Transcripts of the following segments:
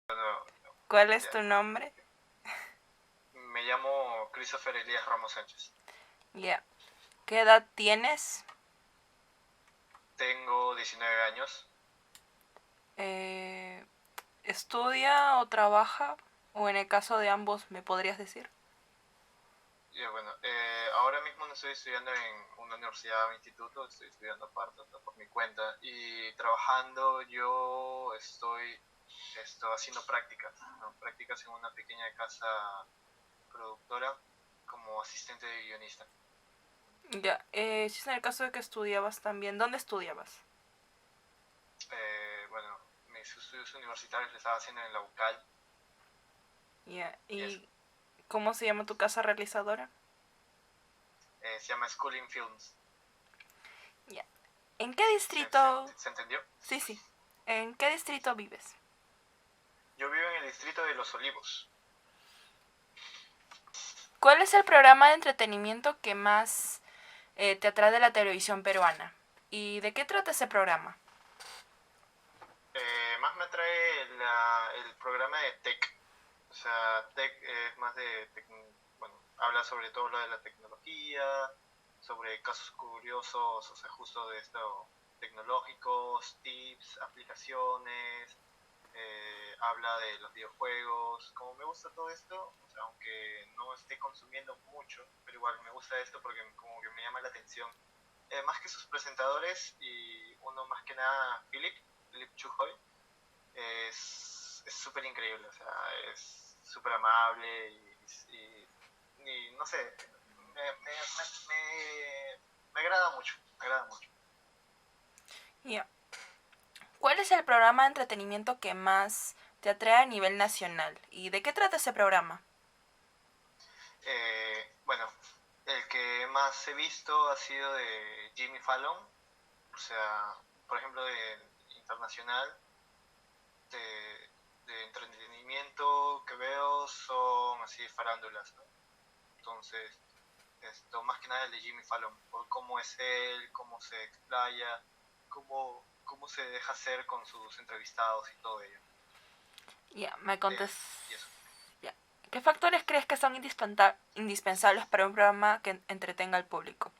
Bueno, ¿Cuál es ya. tu nombre? Me llamo Christopher Elías Ramos Sánchez. Ya. ¿Qué edad tienes? Tengo 19 años. Eh, ¿Estudia o trabaja? O en el caso de ambos, ¿me podrías decir? Y bueno, ahora mismo no estoy estudiando en una universidad o instituto, estoy estudiando aparte, o sea, por mi cuenta. Y trabajando yo estoy haciendo prácticas, ¿no? Prácticas en una pequeña casa productora como asistente de guionista. Ya. Si es en el caso de que estudiabas también, ¿dónde estudiabas? Bueno, mis estudios universitarios los estaba haciendo en la UCAL Ya. y eso. ¿Y cómo se llama tu casa realizadora? Se llama Schooling Films. Ya. ¿En qué ¿Se, se, distrito? se entendió? Sí, sí. ¿En qué distrito vives? Yo vivo en el distrito de Los Olivos. ¿Cuál es el programa de entretenimiento que más te atrae de la televisión peruana? ¿Y de qué trata ese programa? Más me atrae el programa de Tech. O sea, Tech es más bueno, habla sobre todo lo de la tecnología, sobre casos curiosos, o sea, justo de esto, tecnológicos, tips, aplicaciones, habla de los videojuegos. Como me gusta todo esto, o sea, aunque no esté consumiendo mucho, pero igual me gusta esto porque como que me llama la atención. Más que sus presentadores y uno más que nada, Philip Chujoy, es súper increíble, o sea, es súper amable y no sé, me agrada mucho, me agrada mucho. Ya. ¿Cuál es el programa de entretenimiento que más te atrae a nivel nacional? ¿Y de qué trata ese programa? Bueno, el que más he visto ha sido de Jimmy Fallon, o sea, por ejemplo, de internacional, de entretenimiento que veo son así farándulas, ¿no? Entonces, esto más que nada el de Jimmy Fallon, por cómo es él, cómo se explaya, cómo se deja hacer con sus entrevistados y todo ello. Ya, me contes. Y eso. Ya. ¿Qué factores crees que son indispensables para un programa que entretenga al público?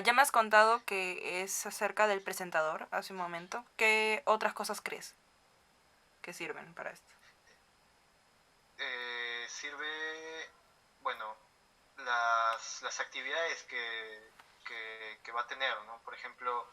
Ya me has contado que es acerca del presentador hace un momento. ¿Qué otras cosas crees que sirven para esto? Sirve, bueno, las actividades que va a tener, ¿no? Por ejemplo,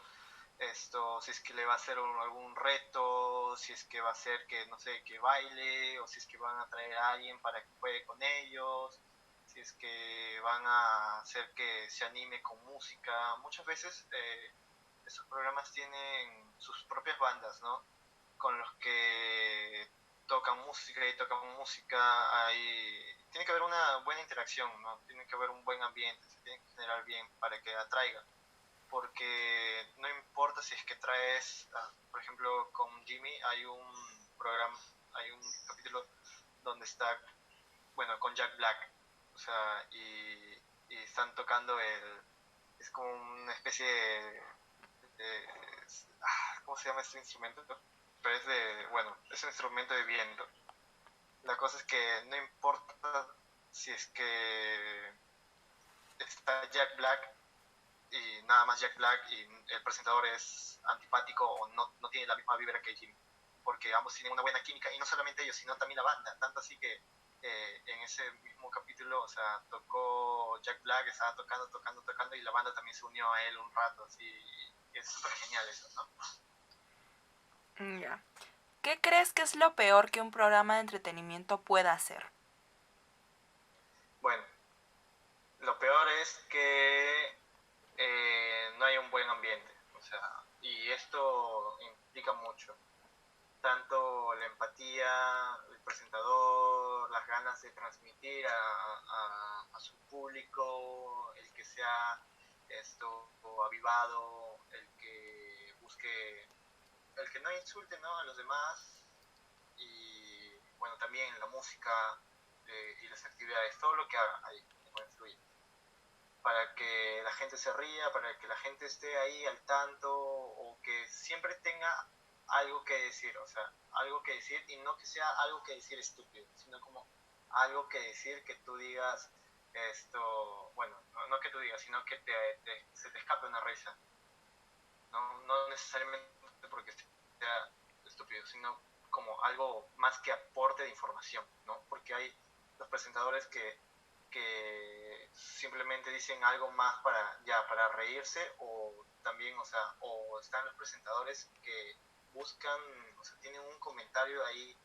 si es que le va a hacer algún reto, si es que va a hacer que, no sé, que baile, o si es que van a traer a alguien para que juegue con ellos, si es que van a hacer que se anime con música. Muchas veces estos programas tienen sus propias bandas, ¿no? Con los que tocan música, tiene que haber una buena interacción, ¿no? Tiene que haber un buen ambiente, se tiene que generar bien para que atraiga, porque no importa si es que traes, por ejemplo, con Jimmy hay un programa, hay un capítulo donde está, bueno, con Jack Black, o sea, y están tocando es como una especie de ¿cómo se llama este instrumento? Pero bueno, es un instrumento de viento. La cosa es que no importa si es que está Jack Black y nada más Jack Black y el presentador es antipático o no tiene la misma vibra que Jimmy, porque ambos tienen una buena química y no solamente ellos, sino también la banda, tanto así que en ese mismo capítulo, o sea, tocó Jack Black, estaba tocando y la banda también se unió a él un rato, así, y es súper genial eso, ¿no? Ya. ¿Qué crees que es lo peor que un programa de entretenimiento pueda hacer? Bueno, lo peor es que no hay un buen ambiente, o sea, y esto implica mucho, tanto la empatía, el presentador, las ganas de transmitir a su público, el que sea esto avivado, el que busque, el que no insulte, ¿no?, a los demás, y bueno, también la música y las actividades, todo lo que haga ahí va a influir para que la gente se ría, para que la gente esté ahí al tanto o que siempre tenga algo que decir, o sea, algo que decir, y no que sea algo que decir estúpido, sino como algo que decir que tú digas bueno, no que tú digas, sino que se te escape una risa, no necesariamente porque sea estúpido, sino como algo más que aporte de información, ¿no? Porque hay los presentadores que simplemente dicen algo más para reírse, o también, o sea, o están los presentadores que buscan, o sea, tienen un comentario ahí,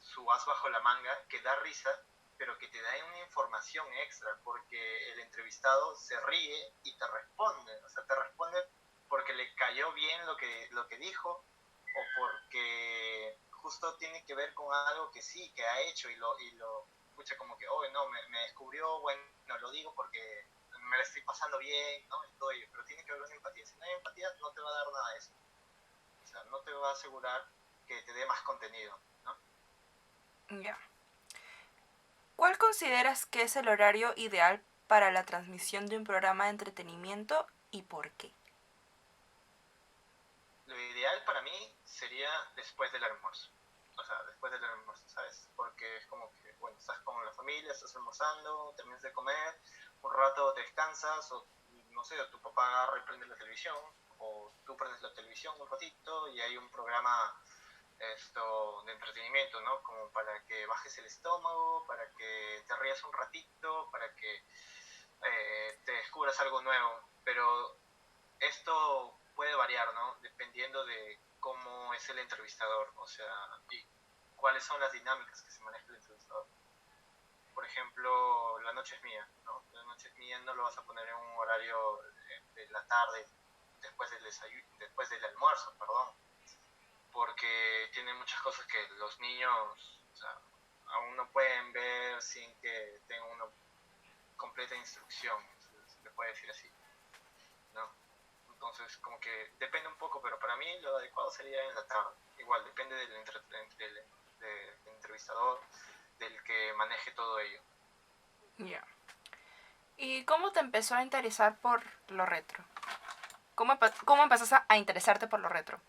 su as bajo la manga, que da risa, pero que te da una información extra, porque el entrevistado se ríe y te responde, o sea, te responde porque le cayó bien lo que dijo, o porque justo tiene que ver con algo que sí, que ha hecho, y lo escucha como que, oh, no, me descubrió, bueno, lo digo porque me la estoy pasando bien, ¿no? Y todo ello, pero tiene que haber una empatía. Si no hay empatía, no te va a dar nada de eso. O sea, no te va a asegurar que te dé más contenido, ¿no? Ya. ¿Cuál consideras que es el horario ideal para la transmisión de un programa de entretenimiento y por qué? Lo ideal para mí sería después del almuerzo. O sea, después del almuerzo, ¿sabes? Porque es como que, bueno, estás con la familia, estás almorzando, terminas de comer, un rato te descansas, o no sé, o tu papá agarra y prende la televisión, o tú prendes la televisión un ratito y hay un programa de entretenimiento, ¿no? Como para que bajes el estómago, para que te rías un ratito, para que te descubras algo nuevo. Pero esto puede variar, ¿no? Dependiendo de cómo es el entrevistador, o sea, y cuáles son las dinámicas que se maneja el entrevistador. Por ejemplo, La Noche es Mía, ¿no? La Noche es Mía no lo vas a poner en un horario de la tarde, después del almuerzo, perdón, porque tiene muchas cosas que los niños, o sea, aún no pueden ver sin que tengan una completa instrucción, se le puede decir así, ¿no? Entonces, como que depende un poco, pero para mí lo adecuado sería en la tarde. Igual, depende del entrevistador, del que maneje todo ello. Ya. ¿Y cómo te empezó a interesar por lo retro? ¿Cómo empezaste a interesarte por lo retro?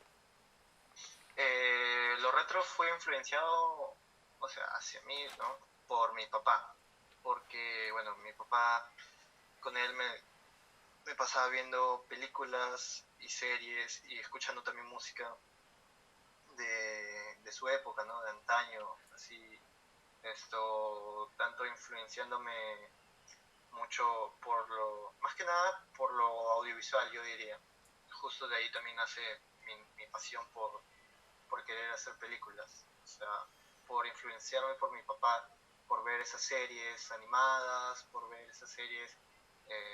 Lo retro fue influenciado, o sea, hacia mí, ¿no? Por mi papá. Porque, bueno, mi papá, con él me pasaba viendo películas y series y escuchando también música de su época, ¿no? De antaño, así, tanto influenciándome mucho más que nada por lo audiovisual, yo diría. Justo de ahí también nace mi pasión por querer hacer películas, o sea, por influenciarme por mi papá, por ver esas series animadas, por ver esas series,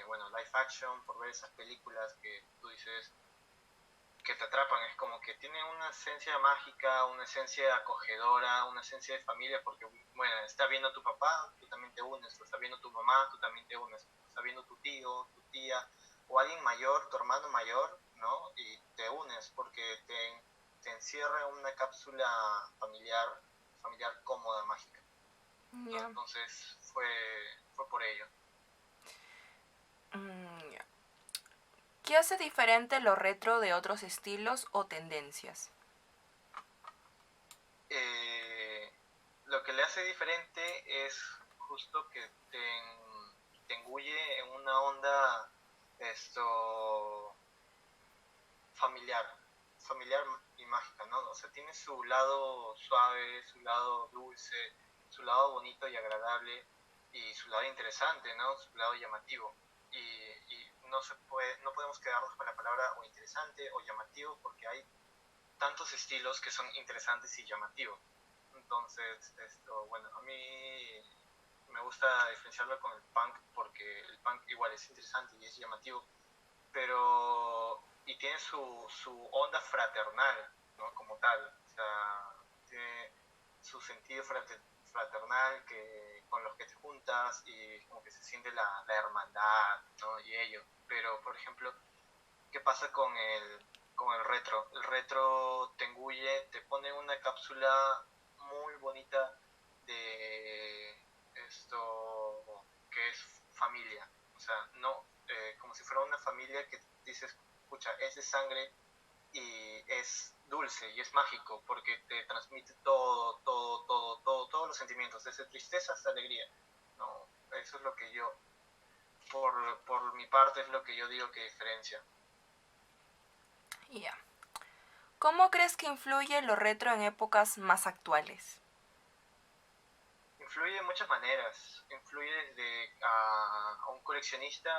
bueno, live action, por ver esas películas que tú dices que te atrapan, es como que tiene una esencia mágica, una esencia acogedora, una esencia de familia, porque, bueno, está viendo tu papá, tú también te unes, lo está viendo tu mamá, tú también te unes, lo está viendo tu tío, tu tía, o alguien mayor, tu hermano mayor, ¿no? Y te unes porque te encierra en una cápsula familiar cómoda, mágica, ¿no? Ya. Entonces fue por ello. Ya. ¿Qué hace diferente lo retro de otros estilos o tendencias? eh, lo que le hace diferente es justo que te engulle en una onda esto familiar, familiar y mágica, ¿no? O sea, tiene su lado suave, su lado dulce, su lado bonito y agradable, y su lado interesante, ¿no? Su lado llamativo. Y no podemos quedarnos con la palabra o interesante o llamativo, porque hay tantos estilos que son interesantes y llamativos. Entonces, bueno, a mí me gusta diferenciarlo con el punk, porque el punk igual es interesante y es llamativo, pero y tiene su onda fraternal, ¿no? Como tal, o sea, tiene su sentido fraternal con los que te juntas, y como que se siente la hermandad, ¿no? Y ello. Pero, por ejemplo, ¿qué pasa con el retro? El retro te engulle, te pone una cápsula muy bonita de esto que es familia. O sea, no, como si fuera una familia que dices, escucha, es de sangre, y es dulce y es mágico porque te transmite todos los sentimientos, desde tristeza hasta alegría, ¿no? Eso es lo que yo, por mi parte, es lo que yo digo que diferencia. Ya. ¿Cómo crees que influye lo retro en épocas más actuales? Influye de muchas maneras, influye desde a un coleccionista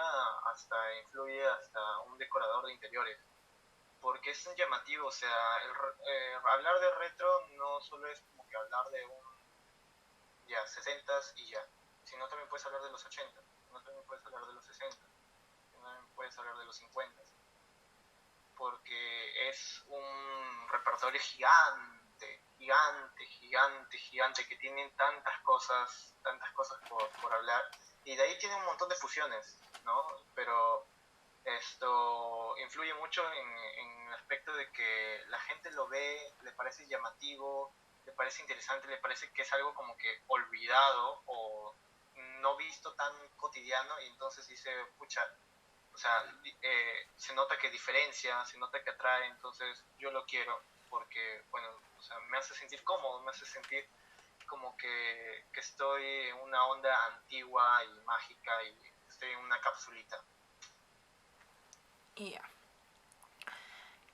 hasta influye hasta un decorador de interiores, porque es llamativo, o sea, hablar de retro no solo es como que hablar de un ya 60s y ya, sino también puedes hablar de los 80, sino también puedes hablar de los 60, sino también puedes hablar de los 50, porque es un repertorio gigante, gigante, gigante, gigante, que tienen tantas cosas por hablar, y de ahí tiene un montón de fusiones, ¿no? Pero esto influye mucho en el aspecto de que la gente lo ve, le parece llamativo, le parece interesante, le parece que es algo como que olvidado o no visto tan cotidiano, y entonces dice, pucha, o sea, se nota que diferencia, se nota que atrae, entonces yo lo quiero porque, bueno, o sea, me hace sentir cómodo, me hace sentir como que estoy en una onda antigua y mágica y estoy en una capsulita. Ya.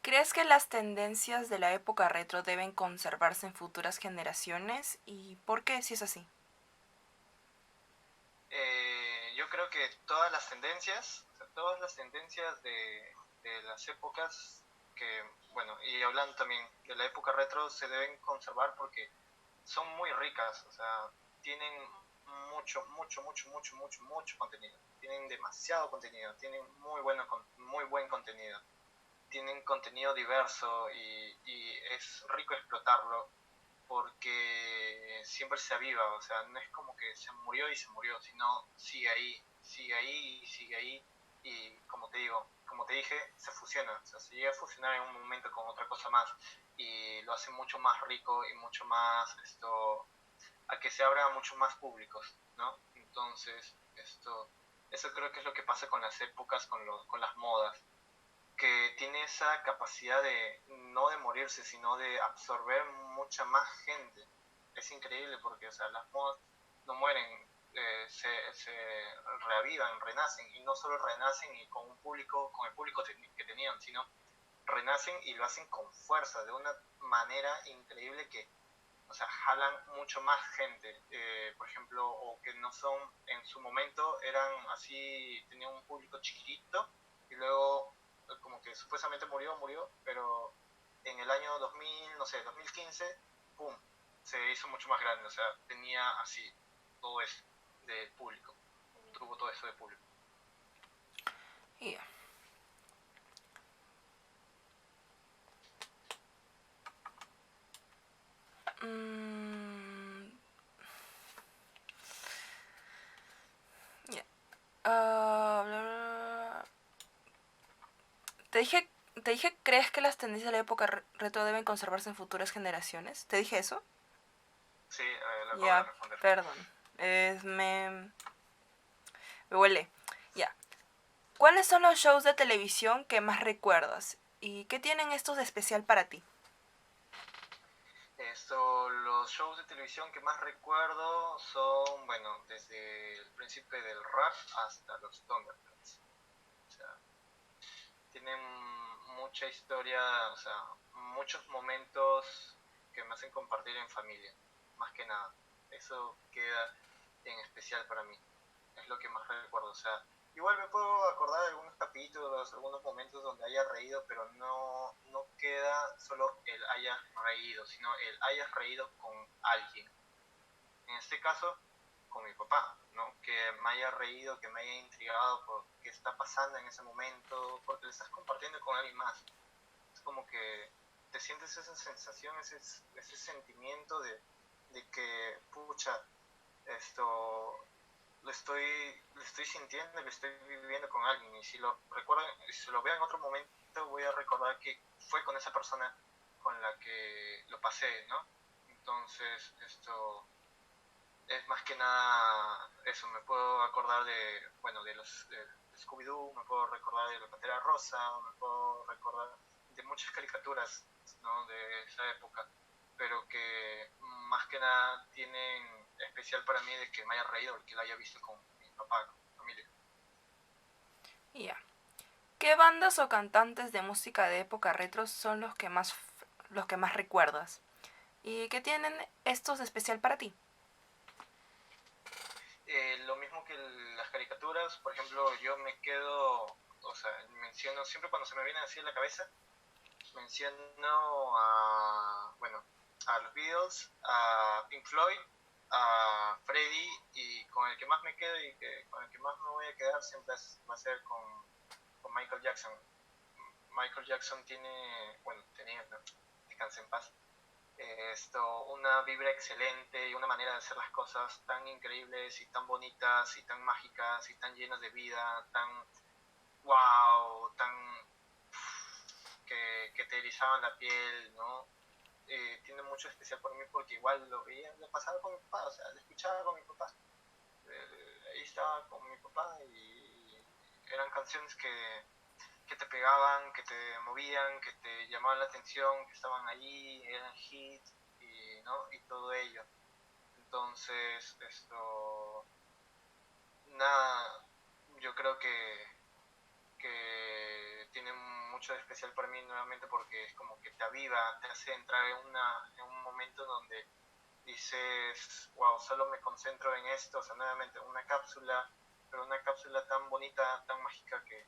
¿Crees que las tendencias de la época retro deben conservarse en futuras generaciones? ¿Y por qué si es así? Yo creo que todas las tendencias, o sea, todas las tendencias de las épocas que, bueno, y hablando también de la época retro, se deben conservar porque son muy ricas, o sea, tienen mucho contenido, tienen demasiado contenido, tienen muy buen contenido, tienen contenido diverso y es rico explotarlo porque siempre se aviva, o sea, no es como que se murió, sino sigue ahí y sigue ahí, y como te digo, como te dije, se fusiona, o sea, se llega a fusionar en un momento con otra cosa más y lo hace mucho más rico y mucho más a que se abra a muchos más públicos, ¿no? Entonces, eso creo que es lo que pasa con las épocas, con las modas, que tiene esa capacidad de no de morirse, sino de absorber mucha más gente. Es increíble porque, o sea, las modas no mueren, se reavivan, renacen, y no solo renacen y con un público, con el público que tenían, sino renacen y lo hacen con fuerza, de una manera increíble que, o sea, jalan mucho más gente, por ejemplo, o que no son, en su momento eran así, tenían un público chiquitito y luego como que supuestamente murió, pero en el año 2000, no sé, 2015, ¡pum!, se hizo mucho más grande, o sea, tenía así todo eso de público, tuvo todo eso de público. Ya. Mm, ya. Bla, bla. Te dije, ¿crees que las tendencias de la época retro deben conservarse en futuras generaciones? ¿Te dije eso? Sí, lo acabo de Ya, responder. perdón. Me huele. Ya. ¿Cuáles son los shows de televisión que más recuerdas? ¿Y qué tienen estos de especial para ti? Los shows de televisión que más recuerdo son, bueno, desde el príncipe del rap hasta los Thundercats. O sea, tienen mucha historia, o sea, muchos momentos que me hacen compartir en familia, más que nada. Eso queda en especial para mí. Es lo que más recuerdo. O sea, igual me puedo acordar de algunos capítulos, algunos momentos donde haya reído, pero no queda solo el haya reído, sino el haya reído con alguien. En este caso, con mi papá, ¿no? Que me haya reído, que me haya intrigado por qué está pasando en ese momento, porque le estás compartiendo con alguien más. Es como que te sientes esa sensación, ese sentimiento de que, pucha, esto lo estoy sintiendo, lo estoy viviendo con alguien, y si lo recuerdo, si lo veo en otro momento, voy a recordar que fue con esa persona con la que lo pasé, ¿no? Entonces, esto es más que nada eso. Me puedo acordar de, bueno, de Scooby-Doo, me puedo recordar de la Pantera Rosa, me puedo recordar de muchas caricaturas, ¿no? De esa época, pero que más que nada tienen especial para mí de que me haya reído, que la haya visto con mi papá, con mi familia. Ya. ¿Qué bandas o cantantes de música de época retro son los que más recuerdas? ¿Y qué tienen estos de especial para ti? Lo mismo que las caricaturas, por ejemplo, yo me quedo, o sea, menciono siempre cuando se me viene así en la cabeza, menciono bueno, a los Beatles, a Pink Floyd, a Freddie, y con el que más me quedo y con el que más me voy a quedar siempre va a ser con Michael Jackson. Michael Jackson tiene, bueno, tenía, ¿no? Descanse en paz, una vibra excelente y una manera de hacer las cosas tan increíbles y tan bonitas y tan mágicas y tan llenas de vida, tan wow, tan que te erizaban la piel, ¿no? Tiene mucho especial por mí porque igual lo veía, lo pasaba con mi papá, o sea, lo escuchaba con mi papá. Ahí estaba con mi papá y eran canciones que te pegaban, que te movían, que te llamaban la atención, que estaban allí, eran hits y, ¿no? Y todo ello. Entonces, nada, yo creo que tiene mucho de especial para mí nuevamente porque es como que te aviva, te hace entrar en un momento donde dices, wow, solo me concentro en esto, o sea, nuevamente una cápsula, pero una cápsula tan bonita, tan mágica que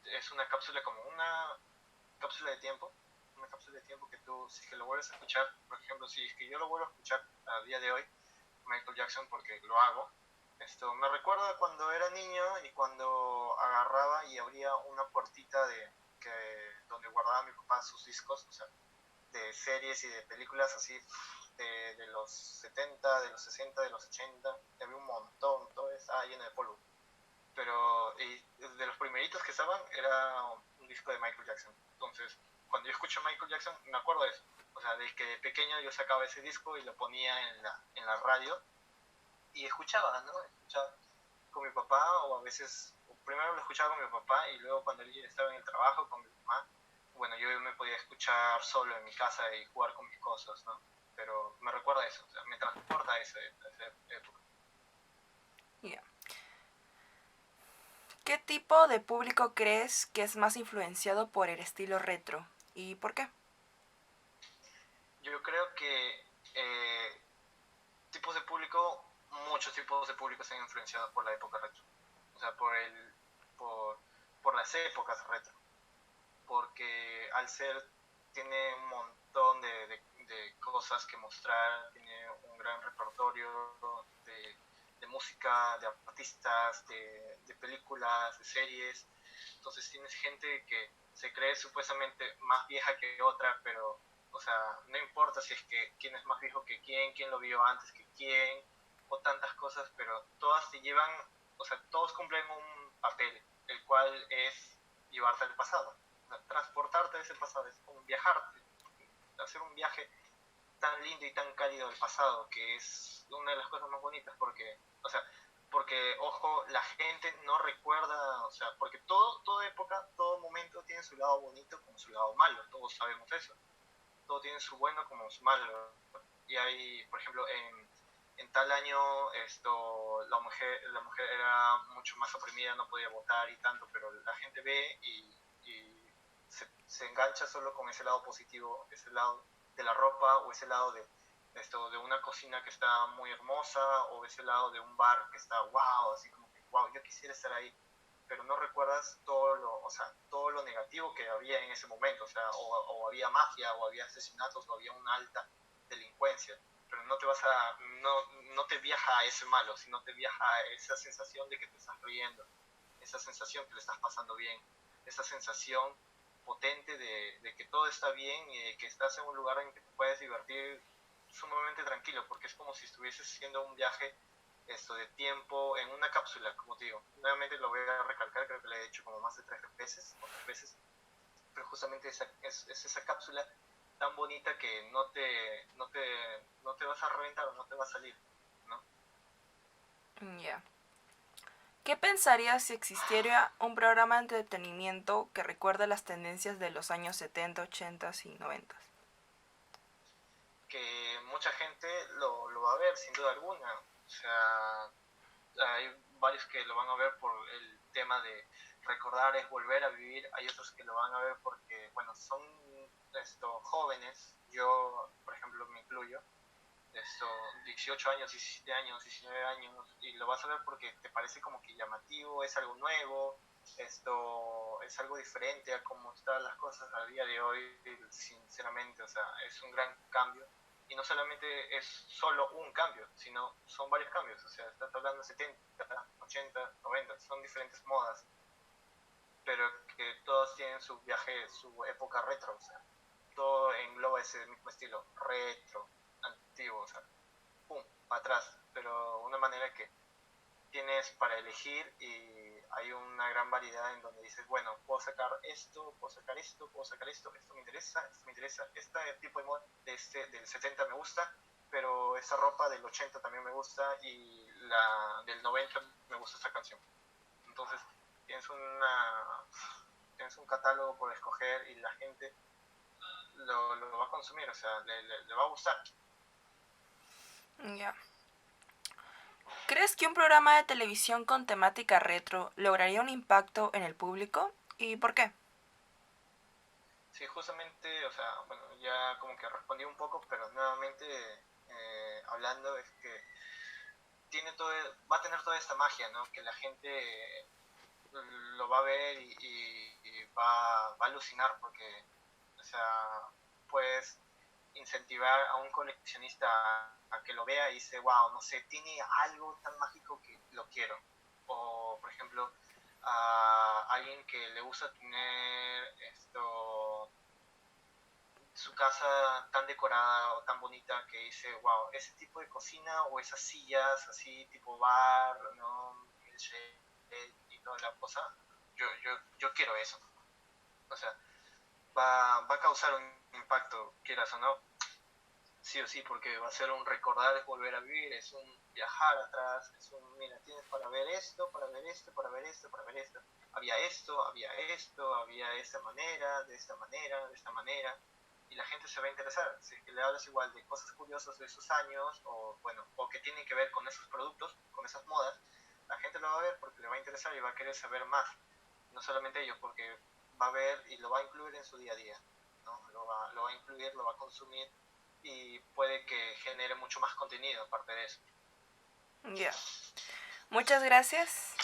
es una cápsula como cápsula de tiempo, una cápsula de tiempo que tú, si es que lo vuelves a escuchar, por ejemplo, si es que yo lo vuelvo a escuchar a día de hoy, Michael Jackson, porque lo hago, me recuerda cuando era niño y cuando agarraba y abría una puertita donde guardaba mi papá sus discos, o sea, de series y de películas así de los 70, de los 60, de los 80, había un montón, todo estaba lleno de polvo. Pero de los primeritos que estaban era un disco de Michael Jackson. Entonces, cuando yo escucho Michael Jackson, me acuerdo de eso. O sea, de que de pequeño yo sacaba ese disco y lo ponía en la radio y escuchaba, ¿no? Escuchaba con mi papá o a veces, primero lo escuchaba con mi papá y luego cuando él estaba en el trabajo con mi mamá, bueno, yo me podía escuchar solo en mi casa y jugar con mis cosas, ¿no? Pero me recuerda eso, o sea, me transporta a esa época. Ya. ¿Qué tipo de público crees que es más influenciado por el estilo retro? ¿Y por qué? Yo creo que tipos de público, muchos tipos de público se han influenciado por la época retro. O sea, por, por las épocas retro. Porque al ser, tiene un montón de cosas que mostrar, tiene un gran repertorio de música, de artistas, de películas, de series. Entonces tienes gente que se cree supuestamente más vieja que otra, pero, o sea, no importa si es que quién es más viejo que quién lo vio antes que quién, o tantas cosas, pero todas te llevan, o sea, todos cumplen un papel, el cual es llevarte al pasado, o sea, transportarte a ese pasado, es como viajarte, hacer un viaje tan lindo y tan cálido al pasado, que es una de las cosas más bonitas, porque, o sea, porque, ojo, la gente no recuerda, o sea, porque toda época, todo momento tiene su lado bonito como su lado malo, todos sabemos eso, todo tiene su bueno como su malo, y hay, por ejemplo, en tal año la mujer era mucho más oprimida, no podía votar y tanto, pero la gente ve y se engancha solo con ese lado positivo, ese lado de la ropa o ese lado de una cocina que está muy hermosa o ese lado de un bar que está wow, así como que wow, yo quisiera estar ahí, pero no recuerdas o sea, todo lo negativo que había en ese momento, o sea, o había mafia, o había asesinatos, o había una alta delincuencia, pero no te viaja a ese malo, sino te viaja a esa sensación de que te estás riendo, esa sensación que le estás pasando bien, esa sensación potente de que todo está bien y de que estás en un lugar en que te puedes divertir sumamente tranquilo, porque es como si estuvieses haciendo un viaje de tiempo en una cápsula, como te digo. Nuevamente lo voy a recalcar, creo que lo he hecho como más de 3 veces o 3 veces, pero justamente es esa cápsula tan bonita que no te vas a reventar o no te va a salir, ¿no? Ya. ¿Qué pensarías si existiera un programa de entretenimiento que recuerde las tendencias de los años 70, 80 y 90? Que mucha gente lo va a ver sin duda alguna. O sea, hay varios que lo van a ver por el tema de recordar es volver a vivir, hay otros que lo van a ver porque, bueno, son jóvenes, yo por ejemplo me incluyo, 18 años, 17 años, 19 años, y lo vas a ver porque te parece como que llamativo, es algo nuevo, esto es algo diferente a cómo están las cosas a día de hoy, sinceramente, o sea, es un gran cambio. Y no solamente es solo un cambio, sino son varios cambios, o sea, estás hablando de 70, 80, 90, son diferentes modas, pero que todos tienen su viaje, su época retro, o sea, todo engloba ese mismo estilo, retro, antiguo, o sea, pum, para atrás, pero una manera que tienes para elegir y hay una gran variedad en donde dices, bueno, puedo sacar esto, puedo sacar esto, puedo sacar esto me interesa, este tipo de mod de del 70 me gusta, pero esa ropa del 80 también me gusta y la del 90 me gusta esta canción. Entonces tienes tienes un catálogo por escoger y la gente lo va a consumir, o sea, le va a gustar. Ya. ¿Crees que un programa de televisión con temática retro lograría un impacto en el público? ¿Y por qué? Sí, justamente, o sea, bueno, ya como que respondí un poco, pero nuevamente hablando es que va a tener toda esta magia, ¿no? Que la gente lo va a ver y va a alucinar porque, o sea, puedes incentivar a un coleccionista a que lo vea y dice, wow, no sé, tiene algo tan mágico que lo quiero. O, por ejemplo, a alguien que le gusta tener su casa tan decorada o tan bonita que dice, wow, ese tipo de cocina o esas sillas así tipo bar, ¿no? Y toda la cosa, yo quiero eso. O sea, va a causar un impacto, quieras o no, sí o sí, porque va a ser un recordar, es volver a vivir, es un viajar atrás, es un, mira, tienes para ver esto, para ver esto, para ver esto, para ver esto. Había esto, había esto, había esta manera, de esta manera, de esta manera. Y la gente se va a interesar. Si es que le hablas igual de cosas curiosas de esos años, o bueno, o que tienen que ver con esos productos, con esas modas, la gente lo va a ver porque le va a interesar y va a querer saber más. No solamente ellos, porque va a ver y lo va a incluir en su día a día, ¿no? Lo va a incluir, lo va a consumir y puede que genere mucho más contenido aparte de eso. Ya. Muchas gracias.